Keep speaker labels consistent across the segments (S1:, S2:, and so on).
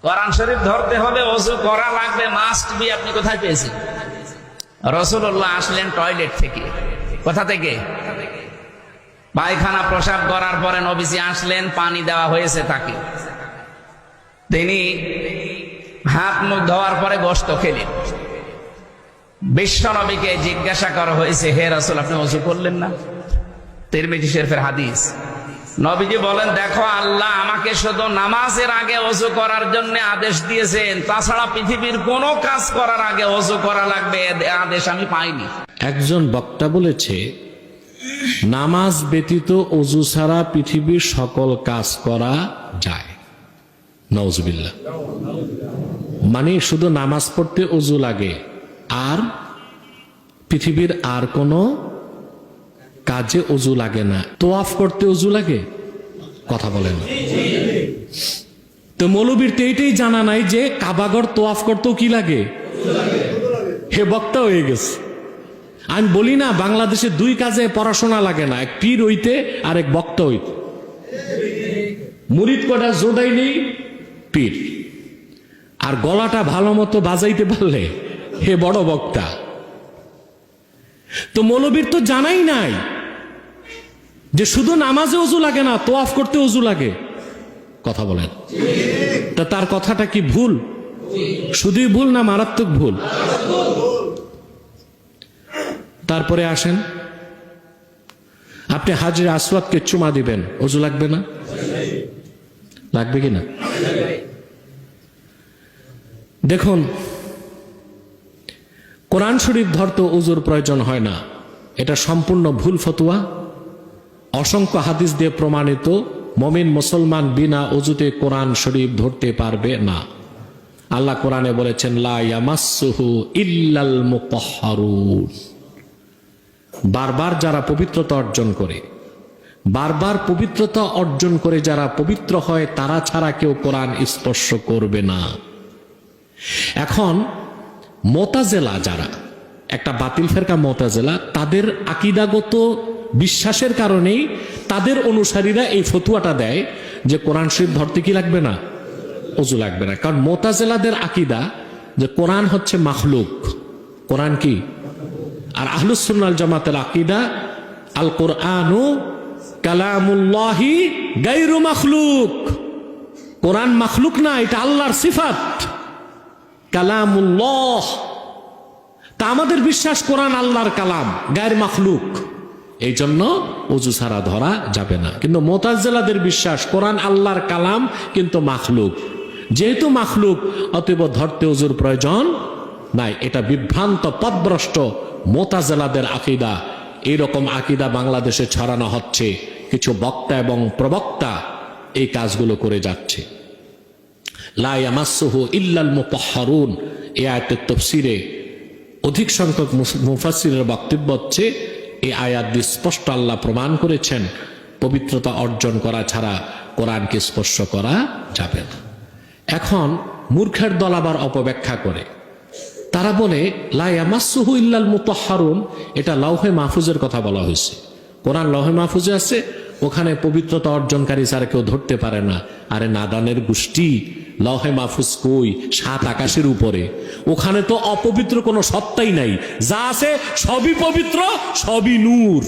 S1: কোরআন শরীফ ধরতে হবে, ওযু করা লাগবে, মাস্ট বি। আপনি কোথায় পেয়েছেন? রাসূলুল্লাহ আসলেন টয়লেট থেকে। কোথা থেকে? পায়খানা প্রসাব করার পরে নবীজি আসলেন, পানি দেওয়া হয়েছে তাকে। তিনি হাত মুখ ধোয়ার পরে গোশত খেলেন। বিশ্ব নবীকে জিজ্ঞাসা করা হয়েছে, হে রাসূল, আপনি ওযু করলেন না? তিরমিজি শরীফের হাদিস। নবীজি বলেন, দেখো, আল্লাহ আমাকে শুধু নামাজের আগে ওযু করার জন্য আদেশ দিয়েছেন, তাছাড়া পৃথিবীর কোনো কাজ করার আগে ওযু করা লাগবে আদেশ আমি পাইনি।
S2: একজন বক্তা বলেছে, নামাজ ব্যতীত ওযু ছাড়া পৃথিবীর সকল কাজ করা যায়। নাউজুবিল্লাহ। মানে শুধু নামাজ পড়তে ওযু লাগে, আর পৃথিবীর আর কোনো কাজে ওযু লাগে না। তোয়াফ করতে ওযু লাগে? কথা বলেন। তো মৌলবীর তো এইটাই জানা নাই যে কাবাগর তোয়াফ করতেও কি লাগে। হে বক্তা হয়ে গেছে। আমি বলি না, বাংলাদেশে দুই কাজে পড়াশোনা লাগে না, এক পীর হইতে আর এক বক্তা হইতে। মুরিদ কটা জোড়াই নেই, পীর। আর গলাটা ভালো মতো বাজাইতে পারলে হে বড় বক্তা। তো মৌলবীর তো জানাই নাই যে শুধু নামাজে ওযু লাগে না, তোয়াফ করতে ওযু লাগে। কথা বলেন। তা তার কথাটা কি ভুল? শুধুই ভুল না মারাত্মক ভুল? তারপরে আসেন, আপনি হাজরে আসওয়াদকে চুমা দিবেন, ওযু লাগবে না? লাগবে কিনা? দেখুন, কোরআন শরীফ ধরতে ওযুর প্রয়োজন হয় না, এটা সম্পূর্ণ ভুল ফতোয়া। অসংখ্য হাদিস দিয়ে প্রমাণিত, মুমিন মুসলমান বিনা ওযুতে কোরআন শরীফ ধরতে পারবে না। আল্লাহ কোরআনে বলেছেন, লা ইয়ামাসসুহু ইল্লাল মুতাহহারুন। বারবার যারা পবিত্রতা অর্জন করে, বারবার পবিত্রতা অর্জন করে যারা পবিত্র হয়, তারা ছাড়া কেউ কোরআন স্পর্শ করবে না। এখন মুতাজিলা যারা, একটা বাতিল ফেরকা মুতাজিলা, তাদের আকীদাগত বিশ্বাসের কারণেই তাদের অনুসারীরা এই ফতোয়াটা দেয় যে কোরআন শরীফ ধরতে কি লাগবে না, ওযু লাগবে না। কারণ মুতাজিলাদের আকীদা যে কোরআন হচ্ছে মাখলুক, কোরআন কি। আর আহলুস সুন্নাহ ওয়াল জামাতের আকীদা আল কোরআনু কালামুল্লাহি গায়রু মাখলুক। কোরআন মাখলুক না, এটা আল্লাহর সিফাত, কালামুল্লাহ। তা আমাদের বিশ্বাস কোরআন আল্লাহর কালাম, গায়র মাখলুক। এই জন্য ওযু ছাড়া ধরা যাবে না। কিন্তু মুতাজিলাদের বিশ্বাস কোরআন আল্লাহর কালাম কিন্তু মাখলুক। যেহেতু মাখলুক, অতএব ধরতে ওযুর প্রয়োজন নাই। এটা বিভ্রান্ত পথভ্রষ্ট মুতাজিলাদের আকীদা। এইরকম আকীদা বাংলাদেশে ছড়ানো হচ্ছে, কিছু বক্তা এবং প্রবক্তা এই কাজগুলো করে যাচ্ছে। লা ইয়ামাসসুহু ইল্লাল মুতাহহারুন, এই আয়াতের তাফসীরে অধিক সংখ্যক মুফাসসিরের বক্তব্য হচ্ছে, এই আয়াত দিয়ে স্পষ্ট আল্লাহ প্রমাণ করেছেন পবিত্রতা অর্জন করা ছাড়া কোরআনকে স্পর্শ করা যাবে না। এখন মূর্খের দল আবার অপব্যাখ্যা করে, তারা বলে লা ইয়ামাসসুহু ইল্লাল মুতাহহারুন, এটা লাউহে মাহফুজের কথা বলা হয়েছে। কোরআন লাউহে মাহফুজে আছে, ওখানে পবিত্রতা অর্জনকারী ছাড়া কেউ ধরতে পারে না। আরে নাদানের গোষ্ঠী, লাউহে মাহফুজ কই? 7 আকাশের উপরে। ওখানে তো অপবিত্র কোনো সত্তাই নাই, যা আছে সবই পবিত্র, সবই নূর।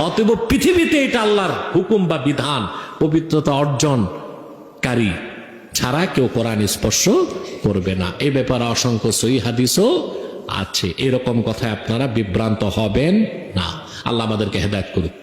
S2: অতএব পৃথিবীতে এটা আল্লাহর হুকুম বা বিধান, পবিত্রতা অর্জনকারী ছাড়া কেউ কোরআন স্পর্শ করবে না। এই ব্যাপারে অসংখ্য সহিহ হাদিসও আছে। এরকম কথায় আপনারা বিভ্রান্ত হবেন না। আল্লাহ আমাদেরকে হেদায়েত করুন।